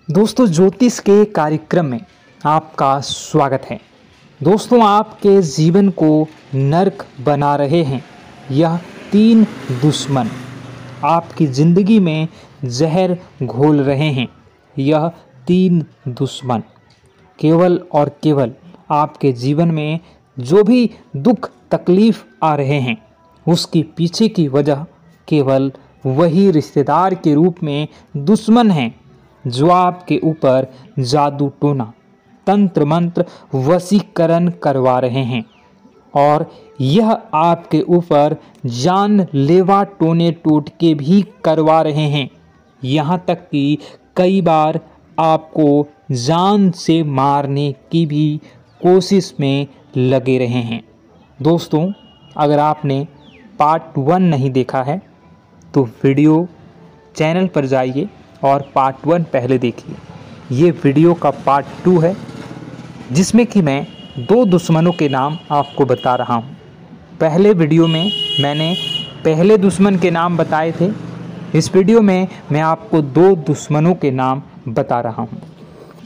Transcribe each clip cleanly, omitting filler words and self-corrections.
दोस्तों, ज्योतिष के कार्यक्रम में आपका स्वागत है। दोस्तों, आपके जीवन को नर्क बना रहे हैं यह 3 दुश्मन, आपकी ज़िंदगी में जहर घोल रहे हैं यह 3 दुश्मन। केवल और केवल आपके जीवन में जो भी दुख तकलीफ़ आ रहे हैं उसके पीछे की वजह केवल वही रिश्तेदार के रूप में दुश्मन हैं जो आपके ऊपर जादू टोना, तंत्र मंत्र, वशीकरण करवा रहे हैं और यह आपके ऊपर जानलेवा टोने टोटके भी करवा रहे हैं। यहाँ तक कि कई बार आपको जान से मारने की भी कोशिश में लगे रहे हैं। दोस्तों, अगर आपने पार्ट 1 नहीं देखा है तो वीडियो चैनल पर जाइए और पार्ट 1 पहले देखिए। ये वीडियो का पार्ट 2 है जिसमें कि मैं 2 दुश्मनों के नाम आपको बता रहा हूँ। पहले वीडियो में मैंने पहले दुश्मन के नाम बताए थे। इस वीडियो में मैं आपको 2 दुश्मनों के नाम बता रहा हूँ।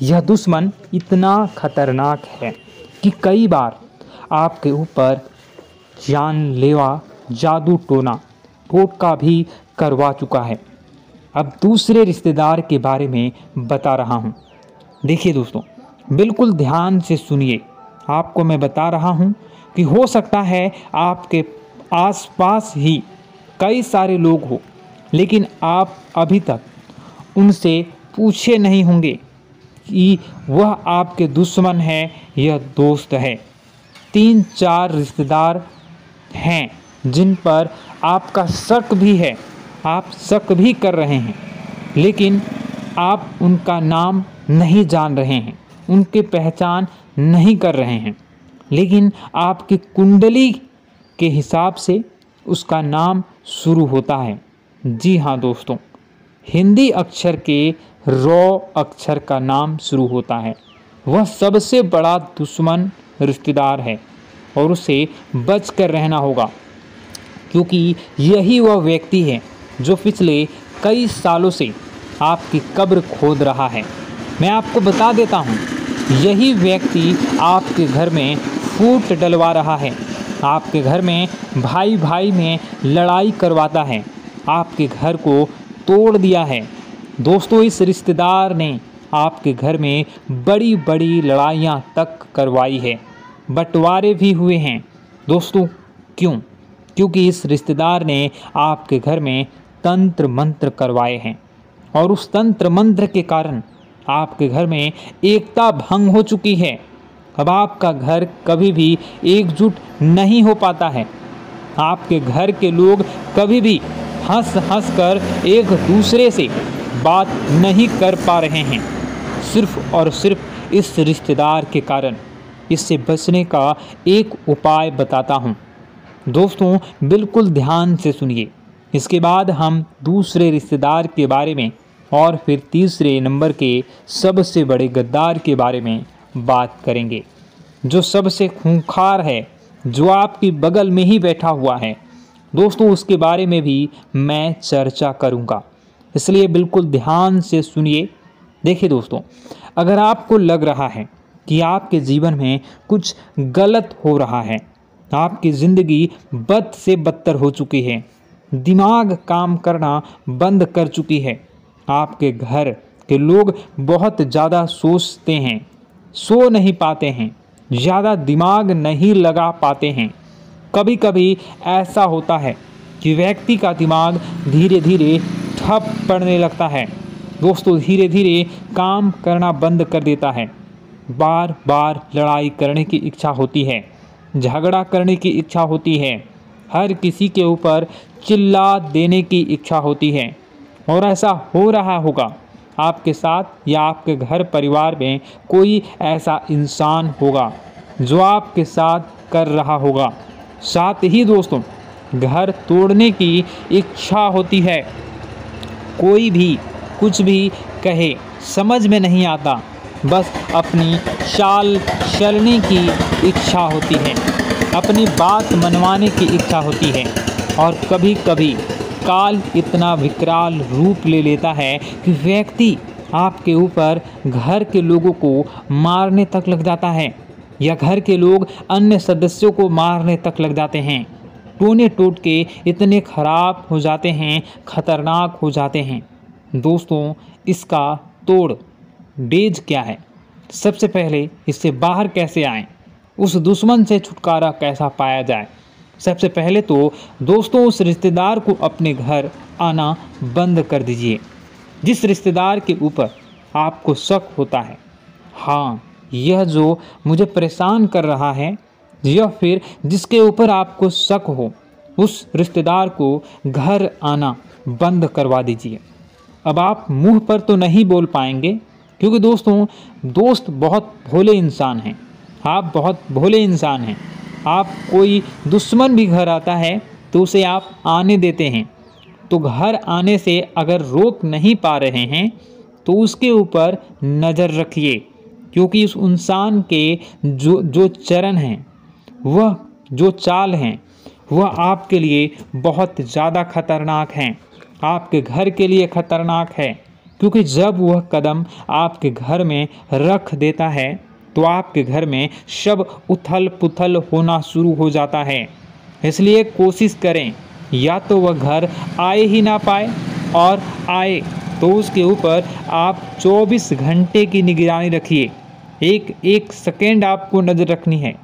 यह दुश्मन इतना खतरनाक है कि कई बार आपके ऊपर जानलेवा जादू टोटका भी करवा चुका है। अब दूसरे रिश्तेदार के बारे में बता रहा हूँ। देखिए दोस्तों, बिल्कुल ध्यान से सुनिए। आपको मैं बता रहा हूँ कि हो सकता है आपके आसपास ही कई सारे लोग हो, लेकिन आप अभी तक उनसे पूछे नहीं होंगे कि वह आपके दुश्मन है या दोस्त है। 3-4 रिश्तेदार हैं जिन पर आपका शक भी है, आप शक भी कर रहे हैं, लेकिन आप उनका नाम नहीं जान रहे हैं, उनकी पहचान नहीं कर रहे हैं, लेकिन आपकी कुंडली के हिसाब से उसका नाम शुरू होता है। जी हाँ दोस्तों, हिंदी अक्षर के रॉ अक्षर का नाम शुरू होता है। वह सबसे बड़ा दुश्मन रिश्तेदार है और उसे बच कर रहना होगा, क्योंकि यही वह व्यक्ति है जो पिछले कई सालों से आपकी कब्र खोद रहा है। मैं आपको बता देता हूँ, यही व्यक्ति आपके घर में फूट डलवा रहा है, आपके घर में भाई भाई में लड़ाई करवाता है, आपके घर को तोड़ दिया है। दोस्तों, इस रिश्तेदार ने आपके घर में बड़ी बड़ी लड़ाइयाँ तक करवाई है, बंटवारे भी हुए हैं। दोस्तों, क्यों? क्योंकि इस रिश्तेदार ने आपके घर में तंत्र मंत्र करवाए हैं और उस तंत्र मंत्र के कारण आपके घर में एकता भंग हो चुकी है। अब आपका घर कभी भी एकजुट नहीं हो पाता है। आपके घर के लोग कभी भी हंस हंस कर एक दूसरे से बात नहीं कर पा रहे हैं, सिर्फ और सिर्फ इस रिश्तेदार के कारण। इससे बचने का एक उपाय बताता हूँ। दोस्तों, बिल्कुल ध्यान से सुनिए। इसके बाद हम दूसरे रिश्तेदार के बारे में और फिर तीसरे नंबर के सबसे बड़े गद्दार के बारे में बात करेंगे, जो सबसे खूंखार है, जो आपकी बगल में ही बैठा हुआ है। दोस्तों, उसके बारे में भी मैं चर्चा करूंगा, इसलिए बिल्कुल ध्यान से सुनिए। देखिए दोस्तों, अगर आपको लग रहा है कि आपके जीवन में कुछ गलत हो रहा है, आपकी ज़िंदगी बद से बदतर हो चुकी है, दिमाग काम करना बंद कर चुकी है, आपके घर के लोग बहुत ज़्यादा सोचते हैं, सो नहीं पाते हैं, ज़्यादा दिमाग नहीं लगा पाते हैं। कभी कभी ऐसा होता है कि व्यक्ति का दिमाग धीरे धीरे ठप पड़ने लगता है। दोस्तों, धीरे धीरे काम करना बंद कर देता है, बार बार लड़ाई करने की इच्छा होती है, झगड़ा करने की इच्छा होती है, हर किसी के ऊपर चिल्ला देने की इच्छा होती है। और ऐसा हो रहा होगा आपके साथ या आपके घर परिवार में कोई ऐसा इंसान होगा जो आपके साथ कर रहा होगा। साथ ही दोस्तों, घर तोड़ने की इच्छा होती है। कोई भी कुछ भी कहे समझ में नहीं आता, बस अपनी चाल चलने की इच्छा होती है, अपनी बात मनवाने की इच्छा होती है। और कभी कभी काल इतना विकराल रूप ले लेता है कि व्यक्ति आपके ऊपर घर के लोगों को मारने तक लग जाता है, या घर के लोग अन्य सदस्यों को मारने तक लग जाते हैं। टोने टोटके इतने खराब हो जाते हैं, खतरनाक हो जाते हैं। दोस्तों, इसका तोड़ डेज क्या है? सबसे पहले इससे बाहर कैसे आएं? उस दुश्मन से छुटकारा कैसा पाया जाए? सबसे पहले तो दोस्तों, उस रिश्तेदार को अपने घर आना बंद कर दीजिए जिस रिश्तेदार के ऊपर आपको शक होता है, हाँ, यह जो मुझे परेशान कर रहा है, या फिर जिसके ऊपर आपको शक हो, उस रिश्तेदार को घर आना बंद करवा दीजिए। अब आप मुंह पर तो नहीं बोल पाएंगे, क्योंकि दोस्तों, दोस्त बहुत भोले इंसान हैं, आप बहुत भोले इंसान हैं। आप कोई दुश्मन भी घर आता है तो उसे आप आने देते हैं, तो घर आने से अगर रोक नहीं पा रहे हैं तो उसके ऊपर नज़र रखिए, क्योंकि उस इंसान के जो चरण हैं, वह जो चाल हैं, वह आपके लिए बहुत ज़्यादा खतरनाक हैं, आपके घर के लिए खतरनाक है। क्योंकि जब वह कदम आपके घर में रख देता है तो आपके घर में सब उथल पुथल होना शुरू हो जाता है। इसलिए कोशिश करें, या तो वह घर आए ही ना पाए, और आए तो उसके ऊपर आप 24 घंटे की निगरानी रखिए। एक एक सेकेंड आपको नज़र रखनी है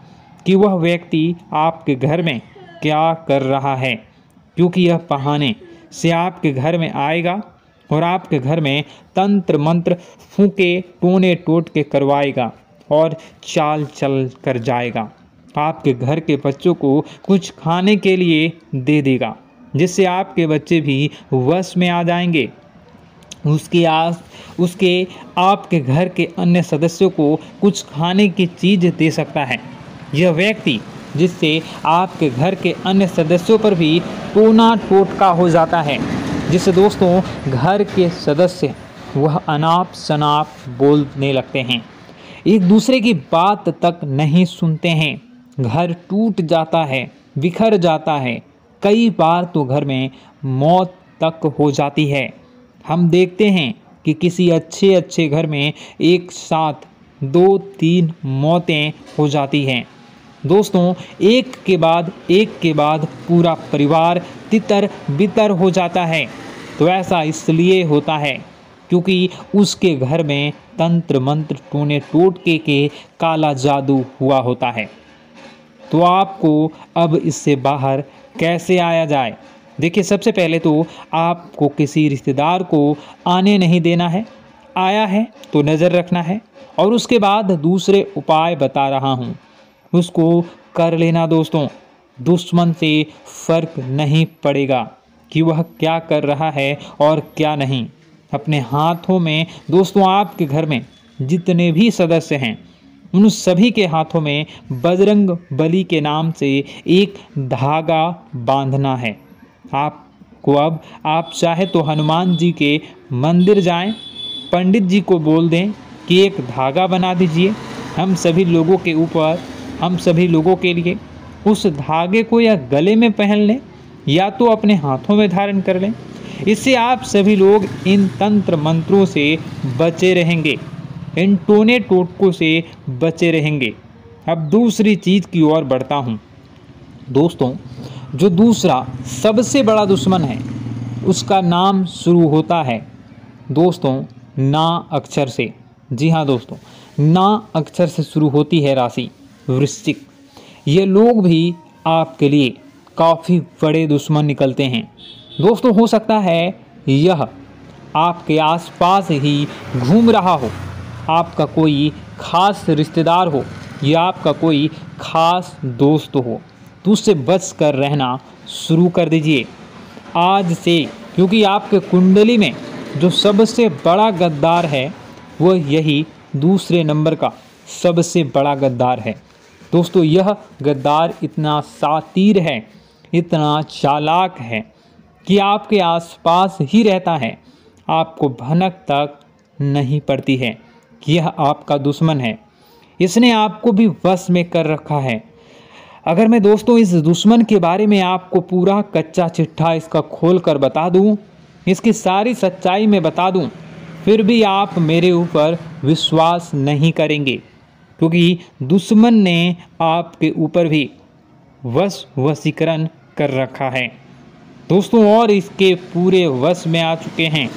कि वह व्यक्ति आपके घर में क्या कर रहा है, क्योंकि यह बहाने से आपके घर में आएगा और आपके घर में तंत्र मंत्र फूके टोने टोट के करवाएगा और चाल चल कर जाएगा। आपके घर के बच्चों को कुछ खाने के लिए दे देगा, जिससे आपके बच्चे भी वश में आ जाएंगे। उसके आपके घर के अन्य सदस्यों को कुछ खाने की चीज़ दे सकता है यह व्यक्ति, जिससे आपके घर के अन्य सदस्यों पर भी टोना टोटका हो जाता है, जिससे दोस्तों घर के सदस्य वह अनाप शनाप बोलने लगते हैं, एक दूसरे की बात तक नहीं सुनते हैं, घर टूट जाता है, बिखर जाता है, कई बार तो घर में मौत तक हो जाती है। हम देखते हैं कि किसी अच्छे घर में एक साथ 2-3 मौतें हो जाती हैं। दोस्तों, एक के बाद पूरा परिवार तितर बितर हो जाता है। तो ऐसा इसलिए होता है क्योंकि उसके घर में तंत्र मंत्र टोने टोटके के काला जादू हुआ होता है। तो आपको अब इससे बाहर कैसे आया जाए? देखिए, सबसे पहले तो आपको किसी रिश्तेदार को आने नहीं देना है, आया है तो नज़र रखना है, और उसके बाद दूसरे उपाय बता रहा हूँ, उसको कर लेना। दोस्तों, दुश्मन से फर्क नहीं पड़ेगा कि वह क्या कर रहा है और क्या नहीं। अपने हाथों में दोस्तों, आपके घर में जितने भी सदस्य हैं उन सभी के हाथों में बजरंग बली के नाम से एक धागा बांधना है। आपको अब आप चाहे तो हनुमान जी के मंदिर जाएं, पंडित जी को बोल दें कि एक धागा बना दीजिए हम सभी लोगों के ऊपर, हम सभी लोगों के लिए। उस धागे को या गले में पहन लें या तो अपने हाथों में धारण कर लें। इससे आप सभी लोग इन तंत्र मंत्रों से बचे रहेंगे, इन टोने टोटकों से बचे रहेंगे। अब दूसरी चीज़ की ओर बढ़ता हूँ। दोस्तों, जो दूसरा सबसे बड़ा दुश्मन है उसका नाम शुरू होता है दोस्तों ना अक्षर से। जी हाँ दोस्तों, ना अक्षर से शुरू होती है राशि वृश्चिक। ये लोग भी आपके लिए काफ़ी बड़े दुश्मन निकलते हैं। दोस्तों, हो सकता है यह आपके आसपास ही घूम रहा हो, आपका कोई खास रिश्तेदार हो या आपका कोई खास दोस्त हो, तो उससे बच कर रहना शुरू कर दीजिए आज से, क्योंकि आपके कुंडली में जो सबसे बड़ा गद्दार है वह यही दूसरे नंबर का सबसे बड़ा गद्दार है। दोस्तों, यह गद्दार इतना शातिर है, इतना चालाक है कि आपके आसपास ही रहता है, आपको भनक तक नहीं पड़ती है कि यह आपका दुश्मन है। इसने आपको भी वश में कर रखा है। अगर मैं दोस्तों इस दुश्मन के बारे में आपको पूरा कच्चा चिट्ठा इसका खोल कर बता दूं, इसकी सारी सच्चाई में बता दूं, फिर भी आप मेरे ऊपर विश्वास नहीं करेंगे, क्योंकि दुश्मन ने आपके ऊपर भी वशीकरण कर रखा है दोस्तों, और इसके पूरे वश में आ चुके हैं।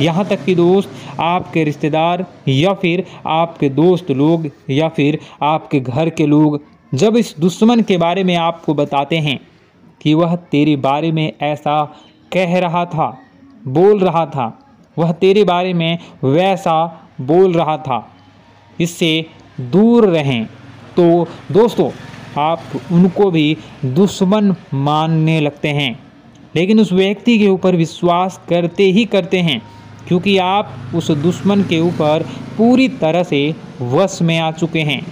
यहाँ तक कि दोस्त, आपके रिश्तेदार या फिर आपके दोस्त लोग या फिर आपके घर के लोग जब इस दुश्मन के बारे में आपको बताते हैं कि वह तेरे बारे में ऐसा कह रहा था, बोल रहा था, वह तेरे बारे में वैसा बोल रहा था, इससे दूर रहें, तो दोस्तों आप उनको भी दुश्मन मानने लगते हैं। लेकिन उस व्यक्ति के ऊपर विश्वास करते ही करते हैं, क्योंकि आप उस दुश्मन के ऊपर पूरी तरह से वश में आ चुके हैं।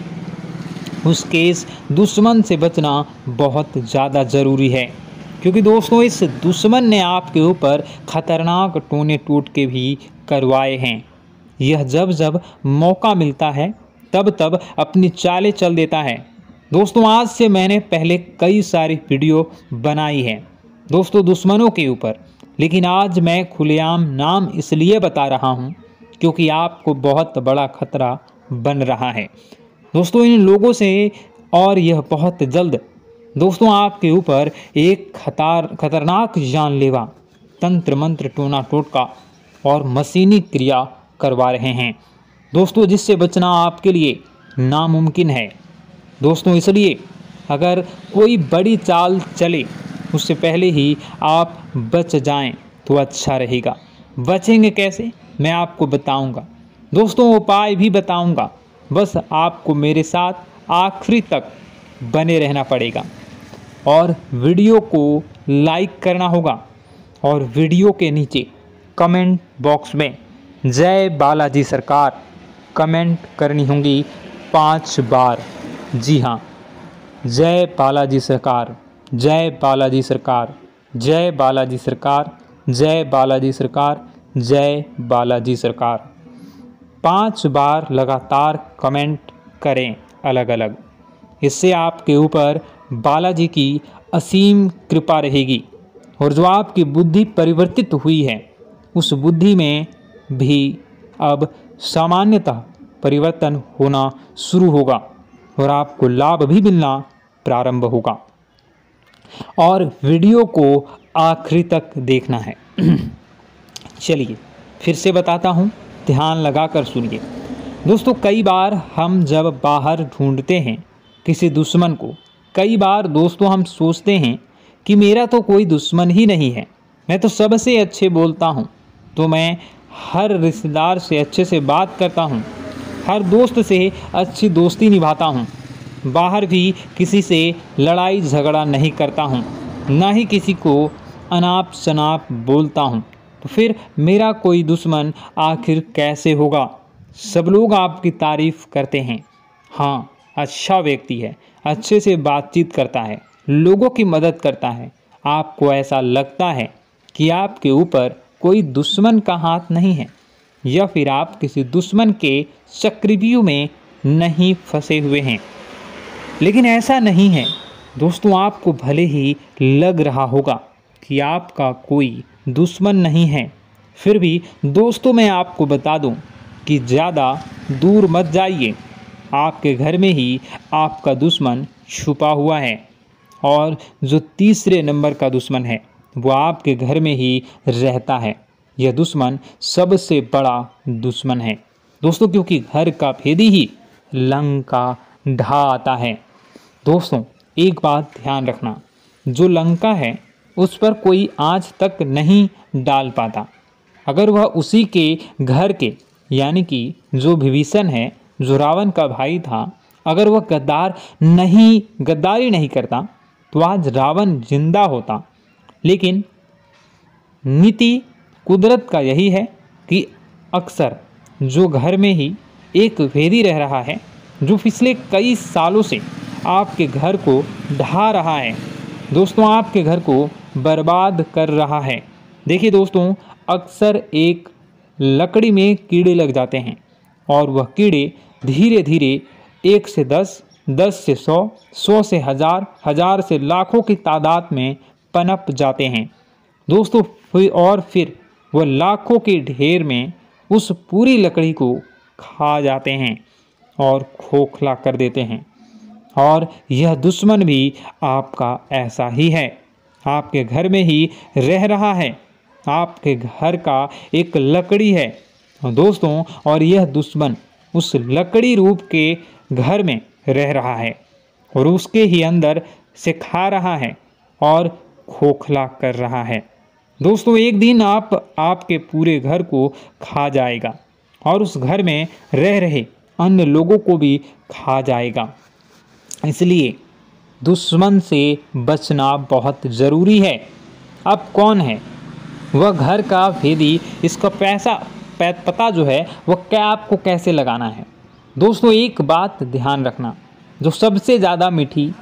उसके इस दुश्मन से बचना बहुत ज़्यादा ज़रूरी है, क्योंकि दोस्तों इस दुश्मन ने आपके ऊपर खतरनाक टोने टोटके भी करवाए हैं। यह जब जब मौका मिलता है तब तब अपनी चालें चल देता है। दोस्तों आज से मैंने पहले कई सारी वीडियो बनाई है दोस्तों दुश्मनों के ऊपर, लेकिन आज मैं खुलेआम नाम इसलिए बता रहा हूँ क्योंकि आपको बहुत बड़ा खतरा बन रहा है दोस्तों इन लोगों से, और यह बहुत जल्द दोस्तों आपके ऊपर एक खतरनाक जानलेवा तंत्र मंत्र टोना टोटका और मशीनी क्रिया करवा रहे हैं दोस्तों, जिससे बचना आपके लिए नामुमकिन है दोस्तों। इसलिए अगर कोई बड़ी चाल चले उससे पहले ही आप बच जाएं तो अच्छा रहेगा। बचेंगे कैसे मैं आपको बताऊंगा दोस्तों, उपाय भी बताऊंगा, बस आपको मेरे साथ आखिरी तक बने रहना पड़ेगा और वीडियो को लाइक करना होगा और वीडियो के नीचे कमेंट बॉक्स में जय बालाजी सरकार कमेंट करनी होगी 5 बार। जी हाँ, जय बालाजी सरकार, जय बालाजी सरकार, जय बालाजी सरकार, जय बालाजी सरकार, जय बालाजी सरकार 5 बार लगातार कमेंट करें अलग अलग। इससे आपके ऊपर बालाजी की असीम कृपा रहेगी और जो आपकी बुद्धि परिवर्तित हुई है उस बुद्धि में भी अब सामान्यतः परिवर्तन होना शुरू होगा और आपको लाभ भी मिलना प्रारंभ होगा। और वीडियो को आखिरी तक देखना है। चलिए फिर से बताता हूँ, ध्यान लगाकर सुनिए दोस्तों। कई बार हम जब बाहर ढूंढते हैं किसी दुश्मन को, कई बार दोस्तों हम सोचते हैं कि मेरा तो कोई दुश्मन ही नहीं है, मैं तो सबसे अच्छे बोलता हूँ, तो मैं हर रिश्तेदार से अच्छे से बात करता हूँ, हर दोस्त से अच्छी दोस्ती निभाता हूँ, बाहर भी किसी से लड़ाई झगड़ा नहीं करता हूँ, ना ही किसी को अनाप शनाप बोलता हूँ, तो फिर मेरा कोई दुश्मन आखिर कैसे होगा। सब लोग आपकी तारीफ़ करते हैं, हाँ अच्छा व्यक्ति है, अच्छे से बातचीत करता है, लोगों की मदद करता है। आपको ऐसा लगता है कि आपके ऊपर कोई दुश्मन का हाथ नहीं है या फिर आप किसी दुश्मन के चक्रव्यूह में नहीं फंसे हुए हैं, लेकिन ऐसा नहीं है दोस्तों। आपको भले ही लग रहा होगा कि आपका कोई दुश्मन नहीं है, फिर भी दोस्तों मैं आपको बता दूं कि ज़्यादा दूर मत जाइए। आपके घर में ही आपका दुश्मन छुपा हुआ है और जो तीसरे नंबर का दुश्मन है वो आपके घर में ही रहता है। यह दुश्मन सबसे बड़ा दुश्मन है दोस्तों, क्योंकि घर का भेदी ही लंका ढा आता है। दोस्तों एक बात ध्यान रखना, जो लंका है उस पर कोई आँच तक नहीं डाल पाता। अगर वह उसी के घर के यानी कि जो विभीषण है, जो रावण का भाई था, अगर वह गद्दारी नहीं करता तो आज रावण जिंदा होता। लेकिन नीति कुदरत का यही है कि अक्सर जो घर में ही एक भेदी रह रहा है, जो पिछले कई सालों से आपके घर को ढा रहा है दोस्तों, आपके घर को बर्बाद कर रहा है। देखिए दोस्तों, अक्सर एक लकड़ी में कीड़े लग जाते हैं और वह कीड़े धीरे धीरे 1 से 10, 10 से 100, 100 से 1000, 1000 से लाखों की तादाद में पनप जाते हैं दोस्तों। और फिर वह लाखों के ढेर में उस पूरी लकड़ी को खा जाते हैं और खोखला कर देते हैं। और यह दुश्मन भी आपका ऐसा ही है, आपके घर में ही रह रहा है, आपके घर का एक लकड़ी है दोस्तों। और यह दुश्मन उस लकड़ी रूप के घर में रह रहा है और उसके ही अंदर से खा रहा है और खोखला कर रहा है। दोस्तों, एक दिन आपके पूरे घर को खा जाएगा और उस घर में रह रहे अन्य लोगों को भी खा जाएगा। इसलिए दुश्मन से बचना बहुत ज़रूरी है। अब कौन है वह घर का भेदी, इसका पता जो है वह क्या आपको कैसे लगाना है। दोस्तों, एक बात ध्यान रखना, जो सबसे ज़्यादा मीठी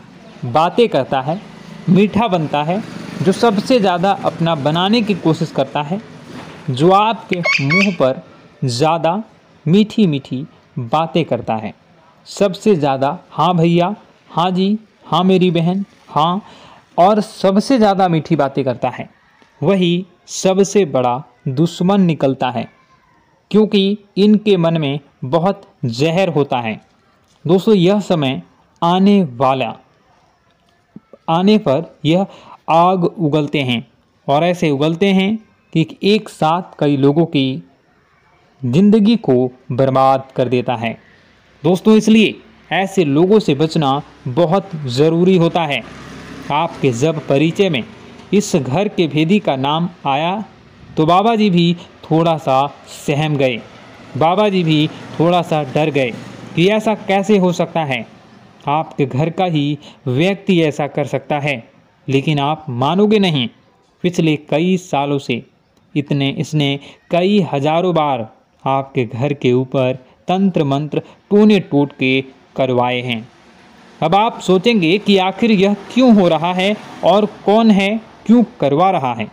बातें करता है, मीठा बनता है, जो सबसे ज़्यादा अपना बनाने की कोशिश करता है, जो आपके मुंह पर ज़्यादा मीठी मीठी बातें करता है, सबसे ज़्यादा हाँ भैया, हाँ जी, हाँ मेरी बहन, हाँ, और सबसे ज़्यादा मीठी बातें करता है, वही सबसे बड़ा दुश्मन निकलता है, क्योंकि इनके मन में बहुत जहर होता है। दोस्तों, यह समय आने पर यह आग उगलते हैं और ऐसे उगलते हैं कि एक साथ कई लोगों की जिंदगी को बर्बाद कर देता है। दोस्तों, इसलिए ऐसे लोगों से बचना बहुत ज़रूरी होता है। आपके जब परिचय में इस घर के भेदी का नाम आया तो बाबा जी भी थोड़ा सा सहम गए, बाबा जी भी थोड़ा सा डर गए कि ऐसा कैसे हो सकता है, आपके घर का ही व्यक्ति ऐसा कर सकता है। लेकिन आप मानोगे नहीं, पिछले कई सालों से इसने कई हजारों बार आपके घर के ऊपर तंत्र मंत्र टोने टोट के करवाए हैं। अब आप सोचेंगे कि आखिर यह क्यों हो रहा है और कौन है, क्यों करवा रहा है।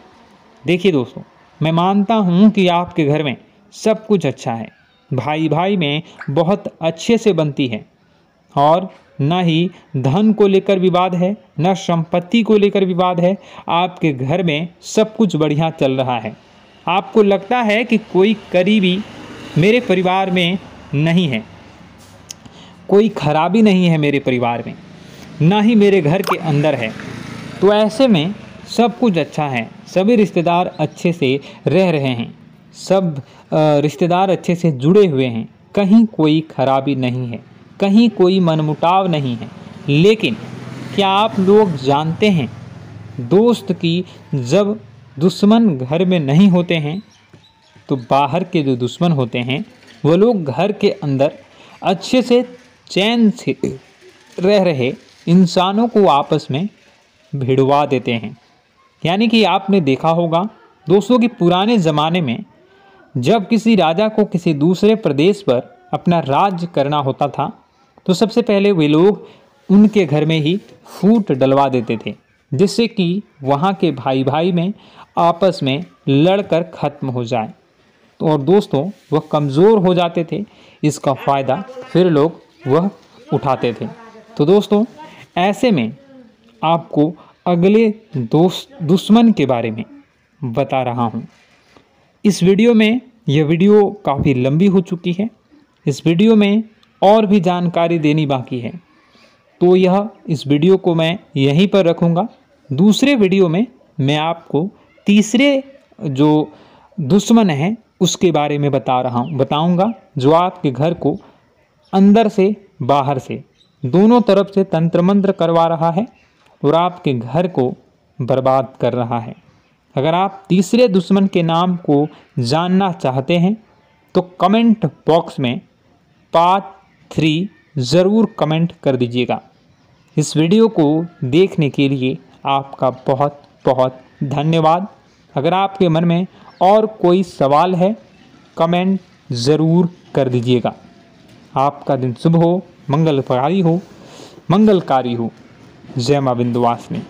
देखिए दोस्तों, मैं मानता हूँ कि आपके घर में सब कुछ अच्छा है, भाई भाई में बहुत अच्छे से बनती है और न ही धन को लेकर विवाद है, न संपत्ति को लेकर विवाद है। आपके घर में सब कुछ बढ़िया चल रहा है। आपको लगता है कि कोई करीबी मेरे परिवार में नहीं है, कोई खराबी नहीं है मेरे परिवार में, ना ही मेरे घर के अंदर है। तो ऐसे में सब कुछ अच्छा है, सभी रिश्तेदार अच्छे से रह रहे हैं, सब रिश्तेदार अच्छे से जुड़े हुए हैं, कहीं कोई खराबी नहीं है, कहीं कोई मनमुटाव नहीं है। लेकिन क्या आप लोग जानते हैं दोस्त कि जब दुश्मन घर में नहीं होते हैं तो बाहर के जो दुश्मन होते हैं वो लोग घर के अंदर अच्छे से चैन से रह रहे इंसानों को आपस में भिड़वा देते हैं। यानी कि आपने देखा होगा दोस्तों कि पुराने ज़माने में जब किसी राजा को किसी दूसरे प्रदेश पर अपना राज्य करना होता था तो सबसे पहले वे लोग उनके घर में ही फूट डलवा देते थे, जिससे कि वहाँ के भाई भाई में आपस में लड़कर ख़त्म हो जाए। तो और दोस्तों वह कमज़ोर हो जाते थे, इसका फ़ायदा फिर लोग वह उठाते थे। तो दोस्तों ऐसे में आपको अगले दुश्मन के बारे में बता रहा हूँ। इस वीडियो में यह वीडियो काफ़ी लंबी हो चुकी है, इस वीडियो में और भी जानकारी देनी बाकी है, तो इस वीडियो को मैं यहीं पर रखूँगा। दूसरे वीडियो में मैं आपको तीसरे जो दुश्मन है उसके बारे में बताऊँगा, जो आपके घर को अंदर से बाहर से दोनों तरफ से तंत्र मंत्र करवा रहा है और आपके घर को बर्बाद कर रहा है। अगर आप तीसरे दुश्मन के नाम को जानना चाहते हैं तो कमेंट बॉक्स में पार्ट 3 ज़रूर कमेंट कर दीजिएगा। इस वीडियो को देखने के लिए आपका बहुत बहुत धन्यवाद। अगर आपके मन में और कोई सवाल है कमेंट ज़रूर कर दीजिएगा। आपका दिन शुभ हो, मंगलकारी हो। जय मां विंध्यवासिनी।